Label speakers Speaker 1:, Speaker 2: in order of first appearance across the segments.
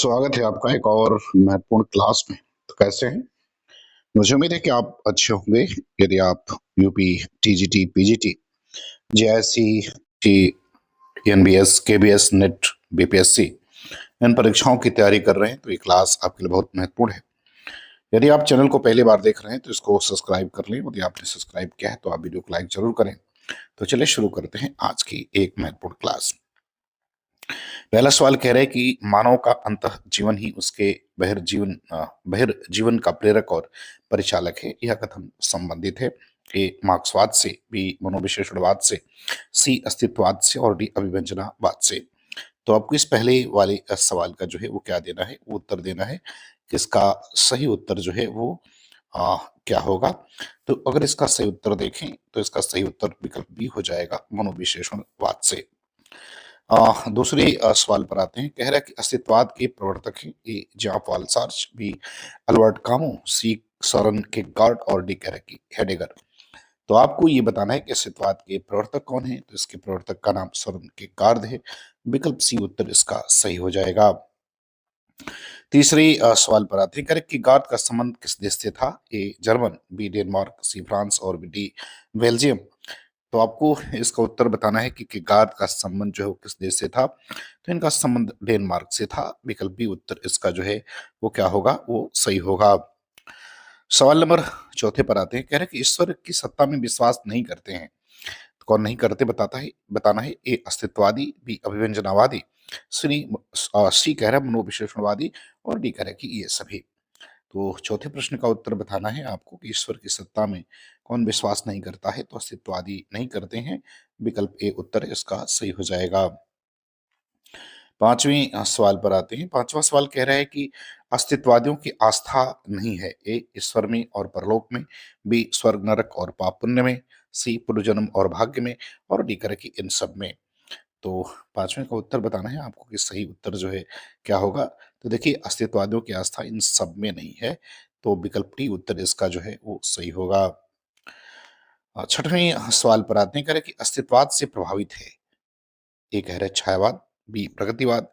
Speaker 1: स्वागत है आपका एक और महत्वपूर्ण क्लास में। तो कैसे हैं? मुझे उम्मीद है कि आप अच्छे होंगे। यदि आप UP, TGT, PGT, JIC, T, NBS, KBS, NET, BPSC इन परीक्षाओं की तैयारी कर रहे हैं तो ये क्लास आपके लिए बहुत महत्वपूर्ण है। यदि आप चैनल को पहली बार देख रहे हैं तो इसको सब्सक्राइब कर लें। यदि आपने सब्सक्राइब किया है तो आप वीडियो को लाइक जरूर करें। तो चलिए शुरू करते हैं आज की एक महत्वपूर्ण क्लास। पहला सवाल कह रहा है कि मानव का अंतः जीवन ही उसके बहिर्जीवन का प्रेरक और परिचालक है। यह कथन संबंधित है। ए मार्क्सवाद से, बी मनोविश्लेषणवाद से, सी अस्तित्ववाद से और डी अभिव्यंजनावाद से। तो आपको इस पहले वाले सवाल का जो है वो क्या देना है, वो उत्तर देना है कि इसका सही उत्तर जो है वो क्या होगा। तो अगर इसका सही उत्तर देखें तो इसका सही उत्तर विकल्प बी हो जाएगा, मनोविश्लेषणवाद से। दूसरे सवाल पर आते हैं। कह रहा है कि अस्तित्ववाद के प्रवर्तक हैं ए जॉन पॉल सार्च, बी अल्बर्ट कामू, सी सोरेन किरकेगार्ड और डी कह रहा है कि हेडेगर। तो आपको ये बताना है कि अस्तित्ववाद के प्रवर्तक कौन है। तो इसके प्रवर्तक का नाम सोरेन किरकेगार्ड है। विकल्प सी उत्तर इसका सही हो जाएगा। तीसरे सवाल पर आते हैं। करेक्ट किरकेगार्ड का संबंध किस देश से था? A German, B Denmark, C France और डी बेल्जियम। तो आपको इसका उत्तर बताना है कि किरकेगार्ड का संबंध जो है वो किस देश से था। तो इनका संबंध डेनमार्क से था। विकल्प बी उत्तर इसका जो है वो क्या होगा, वो सही होगा। सवाल नंबर चौथे पर आते हैं। कह रहे हैं कि ईश्वर की सत्ता में विश्वास नहीं करते हैं। तो कौन नहीं करते बताना है। ए अस्तित्ववादी, बी अभिव्यंजनावादी, सी कह रहा है मनोविश्लेषणवादी और डी कह रहा है कि ये सभी। तो चौथे प्रश्न का उत्तर बताना है आपको कि ईश्वर की सत्ता में कौन विश्वास नहीं करता है। तो अस्तित्ववादी नहीं करते हैं। विकल्प ए उत्तर इसका सही हो जाएगा। पांचवें सवाल पर आते हैं। पांचवा सवाल कह रहा है कि अस्तित्ववादियों की आस्था नहीं है। ए ईश्वर में और परलोक में, बी स्वर्ग नरक और पाप पुण्य में, सी पुनर्जन्म और भाग्य में और डी करें कि इन सब में। तो पांचवें का उत्तर बताना है आपको कि सही उत्तर जो है क्या होगा। तो देखिए अस्तित्ववादियों की आस्था इन सब में नहीं है। तो विकल्प डी उत्तर इसका जो है वो सही होगा। छठवें सवाल पर आते हैं। कह रहे कि अस्तित्ववाद से प्रभावित है। ए कह रहा है छायावाद, बी प्रगतिवाद,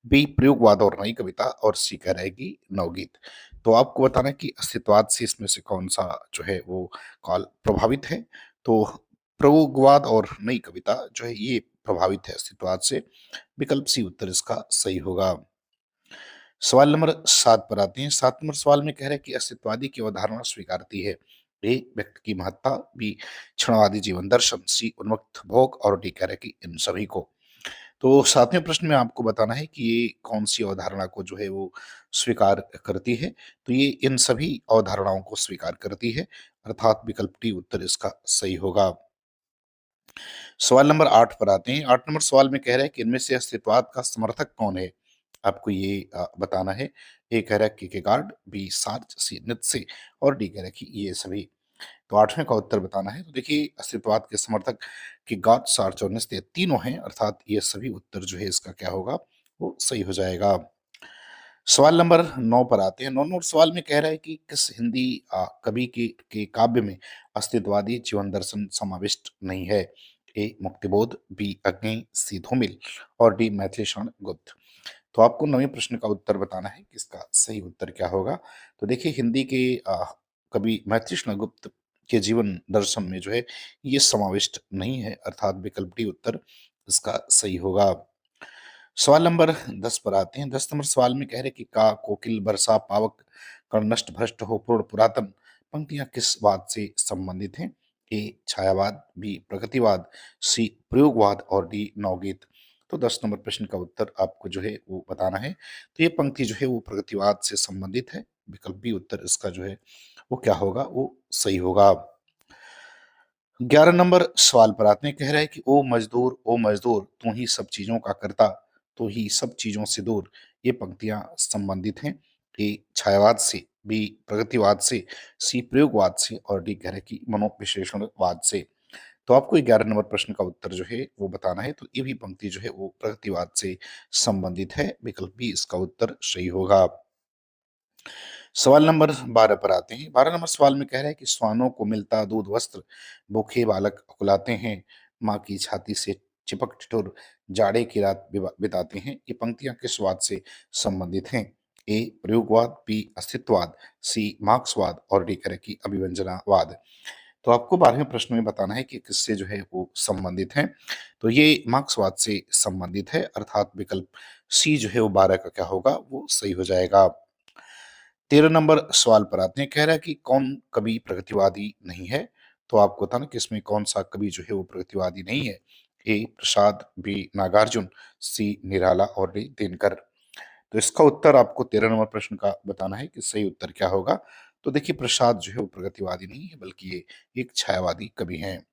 Speaker 1: बी प्रयोगवाद और नई कविता और सी कह रहेगी नवगीत। तो आपको बताना है कि अस्तित्ववाद से इसमें से कौन सा जो है वो कॉल प्रभावित है। तो प्रयोगवाद और नई कविता जो है ये प्रभावित है अस्तित्ववाद से। विकल्प सी उत्तर इसका सही होगा। सवाल नंबर 7 पर आते हैं। 7 नंबर सवाल में कह रहे हैं कि अस्तित्ववादी की अवधारणा स्वीकारती है। ए व्यक्ति की महत्ता, बी क्षणवादी जीवन दर्शन, सी उन्मुक्त भोग और डी कह रहे हैं कि इन सभी को। तो 7वें प्रश्न में आपको बताना है कि ये कौन सी अवधारणा को जो है वो स्वीकार करती है। तो ये इन सभी अवधारणाओं को स्वीकार करती है, अर्थात विकल्प डी उत्तर इसका सही होगा। सवाल नंबर 8 पर आते हैं। 8 नंबर सवाल में कह रहा है कि इनमें से अस्तित्ववाद का समर्थक कौन है। आपको ये बताना है। ए कह रहा है किरकेगार्ड, बी सार्च, सी नित्से और डी कह रहा है कि ये सभी। तो 8वें का उत्तर बताना है। तो देखिए अस्तित्ववाद के समर्थक किरकेगार्ड, सार्च और नित्से तीनों हैं, अर्थात ये सभी उत्तर जो है इसका क्या होगा, वो सही हो जाएगा। सवाल नंबर 9 पर आते हैं। 9 नंबर सवाल में कह रहा है कि किस हिंदी कवि के काव्य में अस्तित्ववादी जीवन दर्शन समाविष्ट नहीं है। ए मुक्तिबोध, बी अग्नि, सी धूमिल और डी मैथिली शरण गुप्त। तो आपको 9वें प्रश्न का उत्तर बताना है कि इसका सही उत्तर क्या होगा। तो देखिए हिंदी के कवि मैथिली शरण गुप्त के जीवन दर्शन में जो है ये समाविष्ट नहीं है, अर्थात विकल्प डी उत्तर इसका सही होगा। सवाल नंबर 10 पर आते हैं। 10 नंबर सवाल में कह रहे कि का कोकिल बरसा पावक कर्ण नष्ट भ्रष्ट हो पूर्ण पुरातन पंक्तियां किस वाद से संबंधित हैं। ए छायावाद, बी प्रगतिवाद, सी प्रयोगवाद और डी नवगीत। तो 10 नंबर प्रश्न का उत्तर आपको जो है वो बताना है। तो ये पंक्ति जो है वो प्रगतिवाद से संबंधित है। विकल्प बी उत्तर इसका जो है वो क्या होगा, वो सही होगा। 11 नंबर सवाल पर आते हैं। कह रहा है कि ओ मजदूर तू ही सब चीजों का करता, तू ही सब चीजों से दूर। ये पंक्तियां संबंधित हैं। ए छायावाद से, बी प्रगतिवाद से, सी प्रयोगवाद से और डी कह रहे कि मनोविश्लेषणवाद से। तो आपको 11 नंबर प्रश्न का उत्तर जो है वो बताना है। तो ये भी पंक्ति जो है वो प्रगतिवाद से संबंधित है। विकल्प बी इसका उत्तर सही होगा। सवाल नंबर 12 पर आते हैं। 12 नंबर सवाल में कह रहा है कि श्वानों को मिलता दूध वस्त्र, भूखे बालक कुलाते हैं, माँ की छाती से चिपक ठिठुर जाड़े की रात बिताते हैं। ये पंक्तियां किस वाद से संबंधित हैं? ए प्रयोगवाद, बी अस्तित्ववाद, सी मार्क्सवाद और डी करें कि अभिव्यंजनावाद। तो आपको 12वें प्रश्न में बताना है कि किससे जो है वो संबंधित हैं। तो ये मार्क्सवाद से संबंधित है, अर्थात विकल्प सी जो है वो 12 का क्या होगा, वो सही हो जाएगा। 13 नंबर सवाल पर आते हैं, कह रहा है कि कौन कवि प्रगतिवादी नहीं है? तो आपको बताना कि इसमें कौन सा कवि जो है वो प्रगतिवादी नहीं है? ए प्रसाद, बी नागार्जुन, सी निराला और डी दिनकर। तो इसका उत्तर आपको 13 नंबर प्रश्न का बताना है कि सही उत्तर क्या होगा। तो देखिए, प्रसाद जो है वो प्रगतिवादी नहीं है, बल्कि ये एक छायावादी कवि हैं।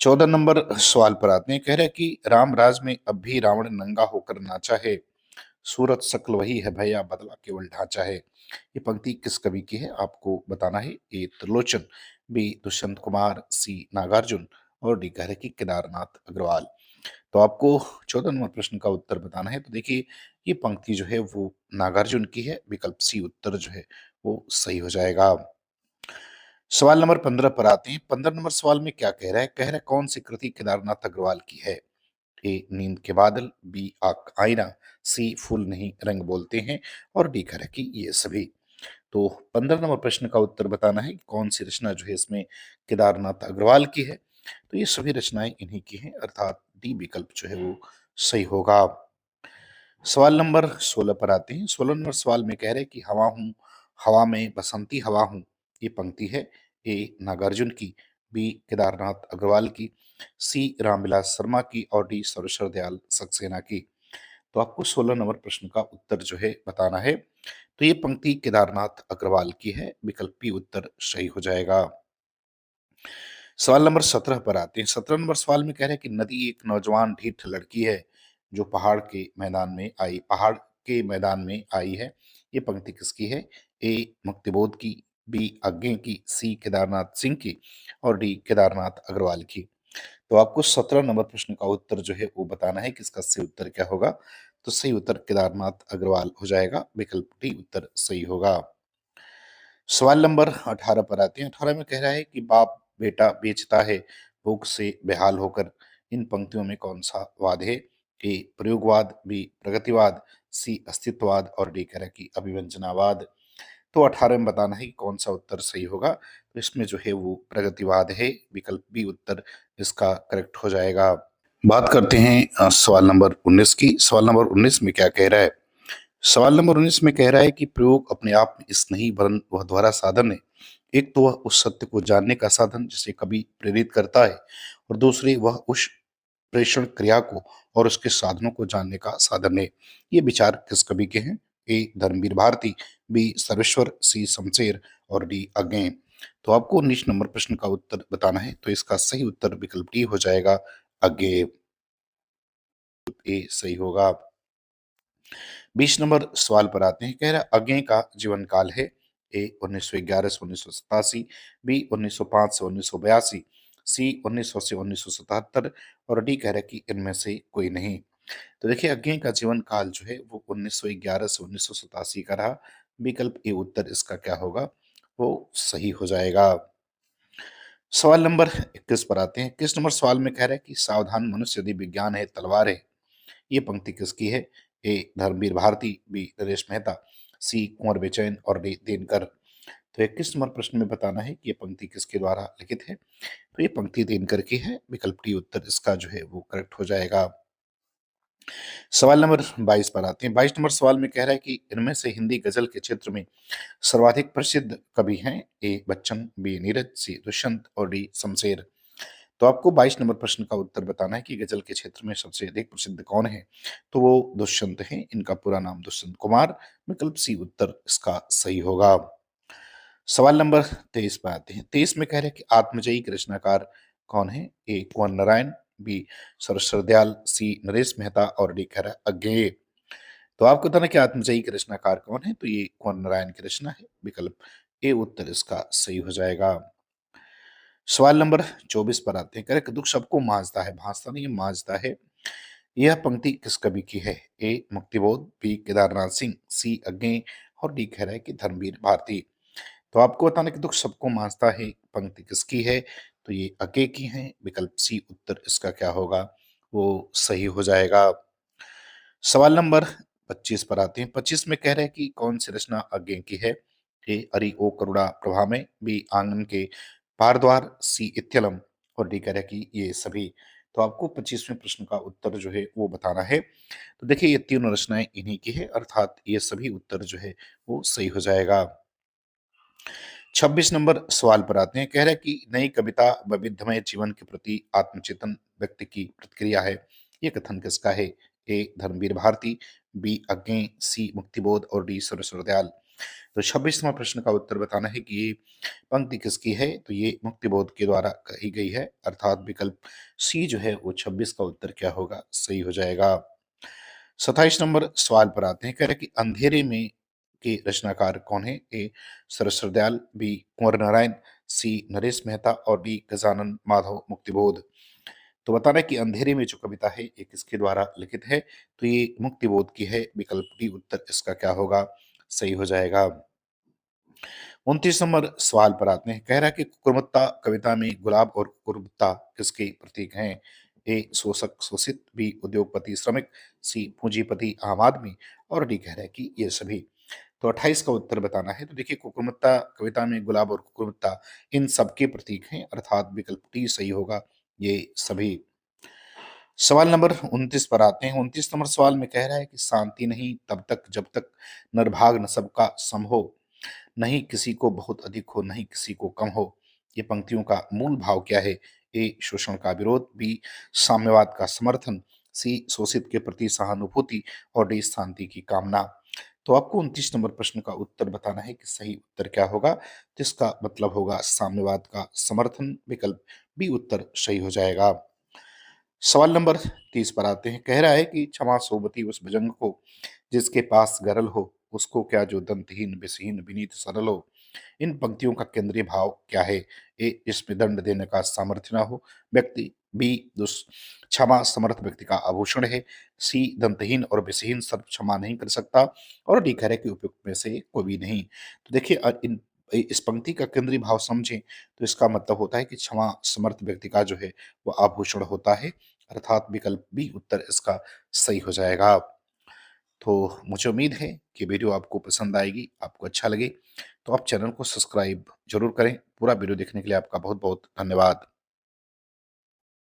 Speaker 1: 14 नंबर सवाल पर आते हैं, कह रहे हैं कि राम राज में अब भी रावण नंगा होकर नाचा है, सूरत शकल वही है भैया, बदला केवल ढांचा है। ये पंक्ति किस कवि की है, आपको बताना है। ए त्रिलोचन, बी दुष्यंत कुमार, सी नागार्जुन और डी कह रहे कि केदारनाथ अग्रवाल। तो आपको 14 नंबर प्रश्न का उत्तर बताना है। तो देखिए, ये पंक्ति जो है वो नागार्जुन की है, विकल्प सी उत्तर जो है वो सही हो जाएगा। सवाल नंबर 15 पर आते हैं। 15 नंबर सवाल में क्या कह रहा है, कह रहा है कौन सी कृति केदारनाथ अग्रवाल की है? ए नींद के बादल, बी आंख आईना, सी फूल नहीं रंग बोलते हैं और डी कह रहा है कि ये सभी। तो 15 नंबर प्रश्न का उत्तर बताना है कि कौन सी रचना जो है इसमें केदारनाथ अग्रवाल की है। तो ये सभी रचनाएं इन्हीं की हैं, अर्थात डी विकल्प जो है वो सही होगा। सवाल नंबर 16 पर आते हैं। 16 नंबर सवाल में कह रहे हैं कि हवा हूँ, हवा में बसंती हवा हूँ। ये पंक्ति है ए नागार्जुन की, बी केदारनाथ अग्रवाल की, सी रामविलास शर्मा की और डी सर्वेश्वर दयाल सक्सेना की। तो आपको 16 नंबर प्रश्न का उत्तर जो है बताना है। तो ये पंक्ति केदारनाथ अग्रवाल की है, विकल्प बी उत्तर सही हो जाएगा। सवाल नंबर 17 पर आते हैं। 17 नंबर सवाल में कह रहे हैं कि नदी एक नौजवान ढीठ लड़की है, जो पहाड़ के मैदान में आई है। ये पंक्ति किसकी है? ए मुक्तिबोध की, बी अज्ञे की, सी केदारनाथ सिंह की और डी केदारनाथ अग्रवाल की। तो आपको 17 नंबर प्रश्न का उत्तर जो है वो बताना है कि इसका सही उत्तर क्या होगा। तो सही उत्तर केदारनाथ अग्रवाल हो जाएगा, विकल्प डी उत्तर सही होगा। सवाल नंबर 18 पर आते हैं। 18 में कह रहा है कि बाप बेटा बेचता है भूख से बेहाल होकर। इन पंक्तियों में कौन सा वाद है? ए प्रयोगवाद, बी प्रगतिवाद, सी अस्तित्ववाद और डी कह रहा है कि अभिव्यंजनावाद। तो 18 में बताना है कि कौन सा उत्तर सही होगा। तो इसमें जो है वो प्रगतिवाद है, विकल्प बी उत्तर इसका करेक्ट हो जाएगा। बात करते हैं सवाल नंबर 19 की। सवाल नंबर 19 में क्या कह रहा है? सवाल नंबर 19 में कह रहा है कि प्रयोग अपने आप में इस नहीं वरन वह द्वारा साधन है। एक तो वह उस सत्य को जानने का साधन जिसे कभी प्रेरित करता है, और दूसरी वह उस प्रेषण क्रिया को और उसके साधनों को जानने का साधन है। ये विचार किस कवि के हैं? ए धर्मवीर भारती, बी सर्वेश्वर, सी शमशेर और डी अज्ञे। तो आपको 19 नंबर प्रश्न का उत्तर बताना है। तो इसका सही उत्तर विकल्प डी हो जाएगा, अज्ञे। ए सही होगा। 20 नंबर सवाल पर आते हैं। कह रहा है अज्ञे का जीवन काल है। ए 1911 से 1987, बी 1905 से 1982, सी 1900 से 1977 और डी कह रहा है कि इनमें से कोई नहीं। तो देखिए, अज्ञे का जीवन काल जो है वो 1911 से 1987 का रहा, विकल्प ए उत्तर इसका क्या होगा, वो सही हो जाएगा। सवाल नंबर 21 पर आते हैं। 21 नंबर सवाल में कह रहा है कि सावधान मनुष्य यदि विज्ञान है तलवार है। ये पंक्ति किसकी है? ए धर्मवीर भारती, बी नरेश मेहता, सी कुंवर बेचैन और डी दिनकर। तो 21 नंबर प्रश्न में बताना है कि ये पंक्ति किसके द्वारा लिखित है। तो ये पंक्ति दिनकर की है, विकल्प डी उत्तर इसका जो है वो करेक्ट हो जाएगा। सवाल नंबर 22 पर आते हैं। 22 नंबर सवाल में कह रहा है कि इनमें से हिंदी गजल के क्षेत्र में सर्वाधिक प्रसिद्ध कवि हैं। ए बच्चन, बी नीरज, सी दुष्यंत और डी शमशेर। तो आपको 22 नंबर प्रश्न का उत्तर बताना है कि गजल के क्षेत्र में सबसे अधिक प्रसिद्ध कौन है। तो वो दुष्यंत हैं, इनका पूरा नाम दुष्यंत कुमार, विकल्प सी उत्तर इसका सही होगा। सवाल नंबर 23 पर आते हैं। 23 में कह रहे हैं कि आत्मजयी के रचनाकार कौन है? ए कुंवर नारायण, बी सरस्वती दयाल, सी नरेश मेहता और डी कह रहा है अज्ञेय। तो आपको बताना कि आत्मजयी के रचनाकार कौन है। तो ये कुंवर नारायण की रचना है, विकल्प ए उत्तर इसका सही हो जाएगा। सवाल नंबर 24 पर आते हैं। करेक्ट, दुख सबको मांझता है, भांजता नहीं मांझता है। यह पंक्ति किस कवि की है? ए मुक्तिबोध, बी केदारनाथ सिंह, सी अज्ञे और डी कह रहा है कि धर्मवीर भारती। तो आपको बताना कि दुख सबको मांझता है पंक्ति किसकी है। तो ये अज्ञे की है, विकल्प सी उत्तर इसका क्या होगा, वो सही हो जाएगा। सवाल नंबर 25 पर आते हैं। 25 में कह रहे हैं कि कौन सी रचना अज्ञे की है? ए अरि ओ करुणा प्रभा में, बी आंगन के पारद्वार, सी इत्यलम और डी कह रहा है कि ये सभी। तो आपको 25वें प्रश्न का उत्तर जो है वो बताना है। तो देखिए ये तीनों रचनाएं इन्हीं की है, अर्थात ये सभी उत्तर जो है वो सही हो जाएगा। 26 नंबर सवाल पर आते हैं। कह रहा है कि नई कविता वैविध्यमय जीवन के प्रति आत्मचेतन व्यक्ति की प्रतिक्रिया है। ये कथन किसका है? ए धर्मवीर भारती, बी अज्ञे, सी मुक्तिबोध और डी सुरेश्वर दयाल। तो 26वां प्रश्न का उत्तर बताना है कि ये पंक्ति किसकी है? तो ये मुक्तिबोध के द्वारा कही गई है, अर्थात विकल्प सी जो है वो 26 का उत्तर क्या होगा? सही हो जाएगा। 27 नंबर सवाल पर आते हैं। कह रहे हैं कि अंधेरे में के रचनाकार कौन है? ए सरस्वती दयाल, बी कुंवर नारायण, सी नरेश मेहता और डी गजानन माधव मुक्तिबोध। तो बताना है कि अंधेरे में जो कविता है ये किसके द्वारा लिखित है? तो ये मुक्तिबोध की है, विकल्प डी उत्तर इसका क्या होगा? सही हो जाएगा। 29 नंबर सवाल पर आते हैं। कह रहा है कि कुकुरमुत्ता कविता में गुलाब और कुकुरमुत्ता किसके प्रतीक हैं? ए शोषक शोषित, बी उद्योगपति श्रमिक, सी पूंजीपति आम आदमी और डी कह रहा है कि ये सभी। तो 28 का उत्तर बताना है। तो देखिए कुकुरमुत्ता कविता में गुलाब और कुकुरमुत्ता इन सबके प्रतीक हैं, अर्थात विकल्प डी सही होगा, ये सभी। सवाल नंबर 29 पर आते हैं। 29 नंबर सवाल में कह रहा है कि शांति नहीं तब तक जब तक नरभाग न सबका सम हो, नहीं किसी को बहुत अधिक हो, नहीं किसी को कम हो। ये पंक्तियों का मूल भाव क्या है? ए शोषण का विरोध, बी साम्यवाद का समर्थन, सी शोषित के प्रति सहानुभूति और डी शांति की कामना। तो आपको 29 नंबर प्रश्न का उत्तर बताना है कि सही उत्तर क्या होगा। जिसका मतलब होगा साम्यवाद का समर्थन, विकल्प बी उत्तर सही हो जाएगा। सवाल नंबर 30 पर आते हैं। कह रहा है कि क्षमा सोबती उस भुजंग को जिसके पास गरल हो, उसको क्या जो दंतहीन विषहीन विनीत सरल हो। इन पंक्तियों का केंद्रीय भाव क्या है? ए जिसमें दंड देने का सामर्थ्य ना हो व्यक्ति, बी दुष क्षमा समर्थ व्यक्ति का आभूषण है, सी दंतहीन और विषहीन सर्व क्षमा नहीं कर सकता और डी कह रहा है कि उपयुक्त में से कोई भी नहीं। तो देखिए इस पंक्ति का केंद्रीय भाव समझें तो इसका मतलब होता है कि क्षमा समर्थ व्यक्ति का जो है वो आभूषण होता है, अर्थात विकल्प बी उत्तर इसका सही हो जाएगा। तो मुझे उम्मीद है कि वीडियो आपको पसंद आएगी, आपको अच्छा लगे। तो आप चैनल को सब्सक्राइब जरूर करें। पूरा वीडियो देखने के लिए आपका बहुत बहुत धन्यवाद।